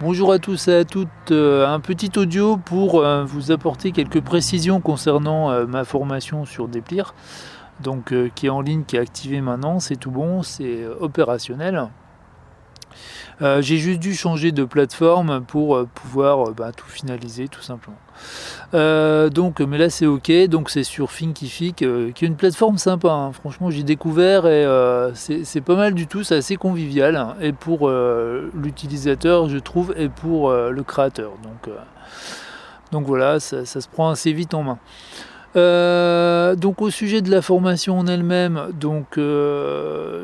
Bonjour à tous et à toutes, un petit audio pour vous apporter quelques précisions concernant ma formation sur Déplir, donc qui est en ligne, qui est activée maintenant, c'est tout bon, c'est opérationnel. J'ai juste dû changer de plateforme pour pouvoir tout finaliser tout simplement. Mais là c'est ok, donc c'est sur Thinkific, qui est une plateforme sympa, hein. Franchement j'ai découvert et c'est pas mal du tout, c'est assez convivial, hein, et pour l'utilisateur je trouve, et pour le créateur. Donc voilà, ça se prend assez vite en main. Donc au sujet de la formation en elle-même,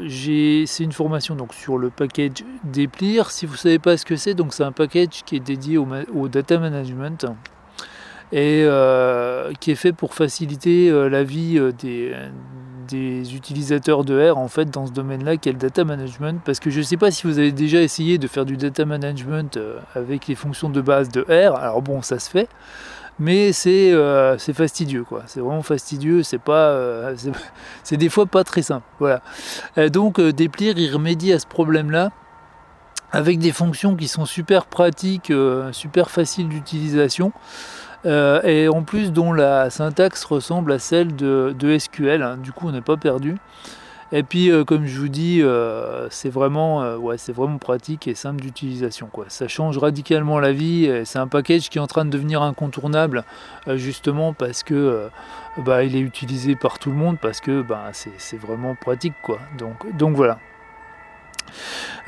c'est une formation donc sur le package Déplir. Si vous ne savez pas ce que c'est, donc c'est un package qui est dédié au data management et qui est fait pour faciliter la vie des utilisateurs de R en fait dans ce domaine-là qu'est le data management, parce que je ne sais pas si vous avez déjà essayé de faire du data management avec les fonctions de base de R. Alors bon, ça se fait, mais c'est fastidieux, quoi. C'est vraiment fastidieux, c'est des fois pas très simple. Voilà. Déplir il remédie à ce problème-là avec des fonctions qui sont super pratiques, super faciles d'utilisation, et en plus dont la syntaxe ressemble à celle de SQL, hein. Du coup on n'est pas perdu. Et puis comme je vous dis, c'est vraiment pratique et simple d'utilisation, quoi. Ça change radicalement la vie, et c'est un package qui est en train de devenir incontournable, justement parce que il est utilisé par tout le monde, parce que c'est vraiment pratique, quoi. Donc voilà.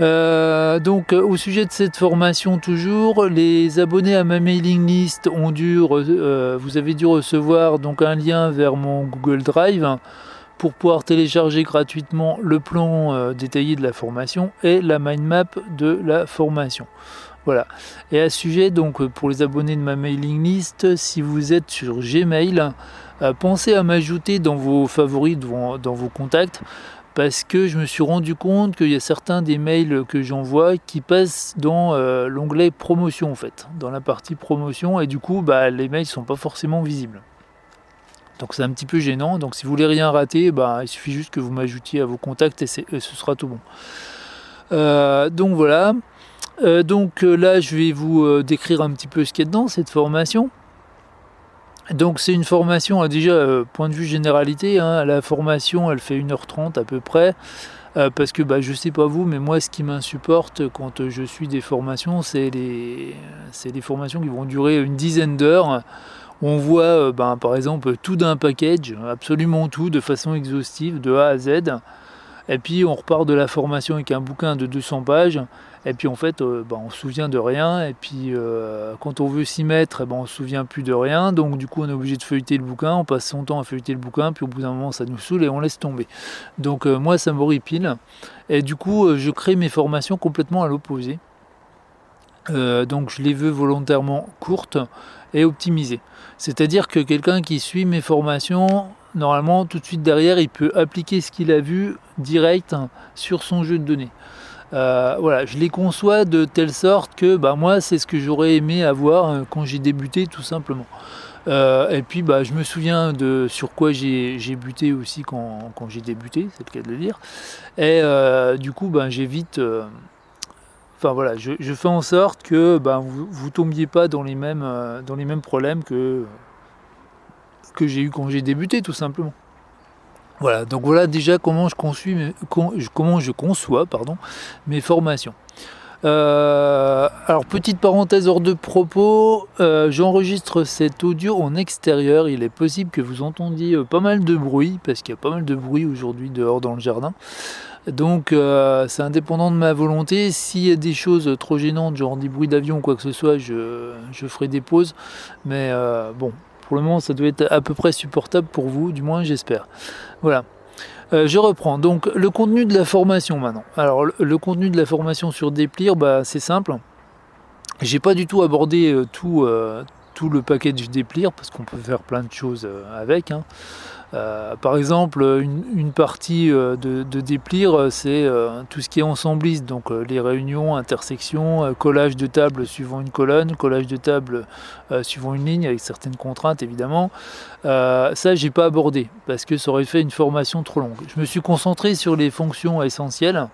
Au sujet de cette formation, toujours, les abonnés à ma mailing list vous avez dû recevoir donc un lien vers mon Google Drive pour pouvoir télécharger gratuitement le plan détaillé de la formation et la mind map de la formation. Voilà. Et à ce sujet, donc pour les abonnés de ma mailing list, si vous êtes sur Gmail, pensez à m'ajouter dans vos favoris, dans vos contacts, parce que je me suis rendu compte qu'il y a certains des mails que j'envoie qui passent dans l'onglet promotion, en fait, dans la partie promotion, et du coup les mails ne sont pas forcément visibles. Donc c'est un petit peu gênant. Donc si vous voulez rien rater, il suffit juste que vous m'ajoutiez à vos contacts, et ce sera tout bon. Donc voilà. Là je vais vous décrire un petit peu ce qu'il y a dedans, cette formation. Donc c'est une formation, déjà point de vue généralité, hein, la formation elle fait 1h30 à peu près, parce que je sais pas vous, mais moi ce qui m'insupporte quand je suis des formations, c'est les formations qui vont durer une dizaine d'heures. On voit par exemple tout d'un package, absolument tout, de façon exhaustive, de A à Z. Et puis on repart de la formation avec un bouquin de 200 pages. Et puis en fait, on se souvient de rien. Et puis quand on veut s'y mettre, on se souvient plus de rien. Donc du coup, on est obligé de feuilleter le bouquin. On passe son temps à feuilleter le bouquin. Puis au bout d'un moment, ça nous saoule et on laisse tomber. Donc moi, ça m'horripile. Et du coup, je crée mes formations complètement à l'opposé. Donc je les veux volontairement courtes et optimisées. C'est-à-dire que quelqu'un qui suit mes formations, normalement tout de suite derrière, il peut appliquer ce qu'il a vu direct sur son jeu de données. Voilà, je les conçois de telle sorte que moi c'est ce que j'aurais aimé avoir quand j'ai débuté, tout simplement. Et puis je me souviens de sur quoi j'ai buté aussi quand j'ai débuté, c'est le cas de le dire. Et du coup j'évite... je fais en sorte que vous tombiez pas dans les mêmes problèmes que j'ai eu quand j'ai débuté, tout simplement. Voilà, donc voilà déjà comment je conçois mes formations. Alors petite parenthèse hors de propos, j'enregistre cet audio en extérieur. Il est possible que vous entendiez pas mal de bruit, parce qu'il y a pas mal de bruit aujourd'hui dehors dans le jardin. Donc c'est indépendant de ma volonté. S'il y a des choses trop gênantes, genre des bruits d'avion ou quoi que ce soit, je ferai des pauses. Mais pour le moment ça doit être à peu près supportable pour vous, du moins j'espère. Voilà. Je reprends. Donc le contenu de la formation maintenant. Alors le contenu de la formation sur Déplir, c'est simple. J'ai pas du tout abordé tout le package Déplir, parce qu'on peut faire plein de choses avec, hein. Par exemple, une partie de Déplir, c'est tout ce qui est ensembliste, donc les réunions, intersections, collage de tables suivant une colonne, collage de tables suivant une ligne, avec certaines contraintes évidemment. Ça, j'ai pas abordé, parce que ça aurait fait une formation trop longue. Je me suis concentré sur les fonctions essentielles,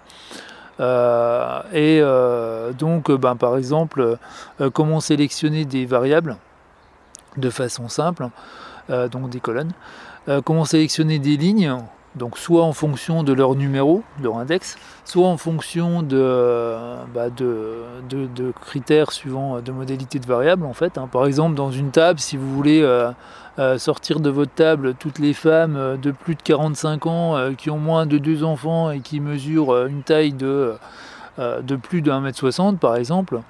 Donc par exemple, comment sélectionner des variables de façon simple, donc des colonnes, comment sélectionner des lignes, donc soit en fonction de leur numéro, leur index, soit en fonction de critères suivant de modalités de variables en fait. Par exemple, dans une table, si vous voulez sortir de votre table toutes les femmes de plus de 45 ans qui ont moins de 2 enfants et qui mesurent une taille de plus de 1m60 par exemple,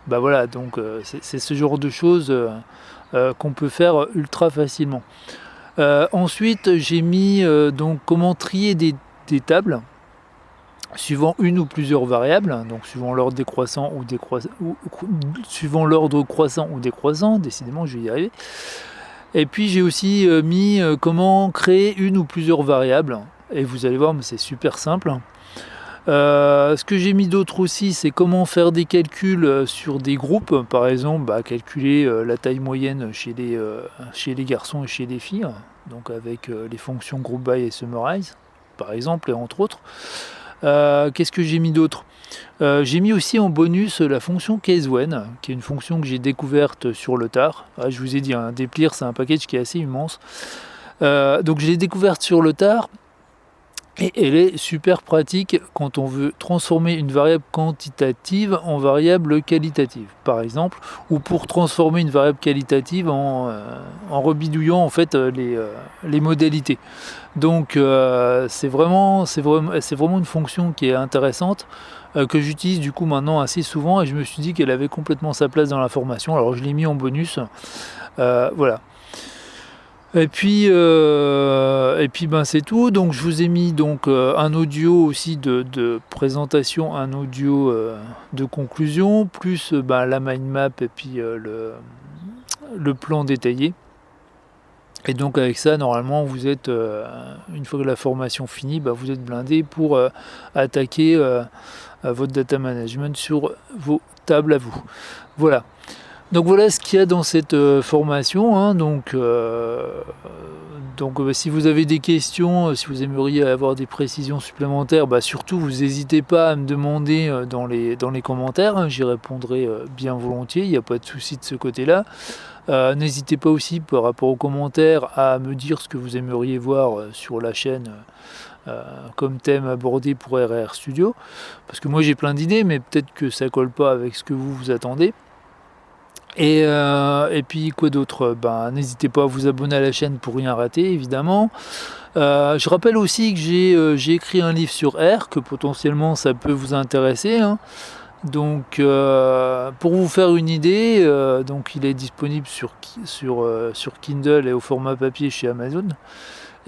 voilà, donc c'est ce genre de choses qu'on peut faire ultra facilement. Ensuite, j'ai mis donc comment trier des tables suivant une ou plusieurs variables, donc suivant l'ordre décroissant ou suivant l'ordre croissant ou décroissant, décidément je vais y arriver. Et puis j'ai aussi mis comment créer une ou plusieurs variables, et vous allez voir, mais c'est super simple. Ce que j'ai mis d'autre aussi, c'est comment faire des calculs sur des groupes, par exemple calculer la taille moyenne chez les garçons et chez les filles, donc avec les fonctions group by et summarize par exemple, et entre autres. Qu'est-ce que j'ai mis d'autre? J'ai mis aussi en bonus la fonction CaseWhen, qui est une fonction que j'ai découverte sur le tard. Je vous ai dit, Deplir, c'est un package qui est assez immense. Donc je l'ai découverte sur le tard. Et elle est super pratique quand on veut transformer une variable quantitative en variable qualitative, par exemple, ou pour transformer une variable qualitative en rebidouillant en fait les modalités. Donc c'est vraiment une fonction qui est intéressante, que j'utilise du coup maintenant assez souvent, et je me suis dit qu'elle avait complètement sa place dans la formation, alors je l'ai mis en bonus. Voilà. Et puis c'est tout. Donc je vous ai mis donc un audio aussi de présentation, un audio de conclusion, plus la mind map et puis le plan détaillé. Et donc avec ça, normalement, vous êtes, une fois que la formation finie, vous êtes blindé pour attaquer votre data management sur vos tables à vous. Voilà. Donc voilà ce qu'il y a dans cette formation. Donc si vous avez des questions, si vous aimeriez avoir des précisions supplémentaires, surtout vous n'hésitez pas à me demander dans les commentaires. J'y répondrai bien volontiers, il n'y a pas de souci de ce côté-là. N'hésitez pas aussi par rapport aux commentaires à me dire ce que vous aimeriez voir sur la chaîne comme thème abordé pour RR Studio. Parce que moi j'ai plein d'idées, mais peut-être que ça colle pas avec ce que vous attendez. Et puis quoi d'autre? N'hésitez pas à vous abonner à la chaîne pour rien rater, évidemment. Je rappelle aussi que j'ai écrit un livre sur R, que potentiellement ça peut vous intéresser. Donc pour vous faire une idée, donc il est disponible sur Kindle et au format papier chez Amazon.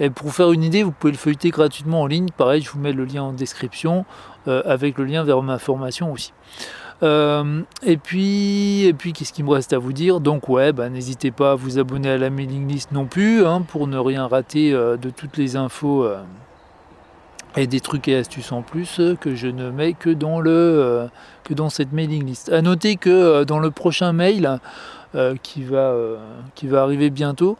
Et pour vous faire une idée, vous pouvez le feuilleter gratuitement en ligne. Pareil, je vous mets le lien en description avec le lien vers ma formation aussi. Et puis qu'est-ce qu'il me reste à vous dire? Donc n'hésitez pas à vous abonner à la mailing list non plus, pour ne rien rater de toutes les infos et des trucs et astuces en plus que je ne mets que dans cette mailing list. À noter que dans le prochain mail qui va arriver bientôt,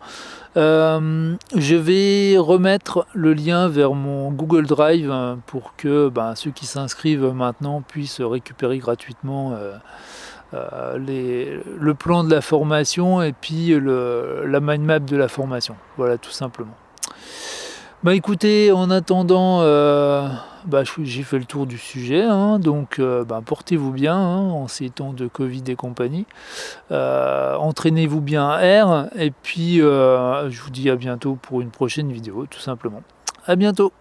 je vais remettre le lien vers mon Google Drive pour que ceux qui s'inscrivent maintenant puissent récupérer gratuitement le plan de la formation et puis la mind map de la formation. Voilà, tout simplement. Écoutez, en attendant, j'ai fait le tour du sujet, donc portez-vous bien en ces temps de Covid et compagnie. Entraînez-vous bien à R, et puis je vous dis à bientôt pour une prochaine vidéo, tout simplement. À bientôt.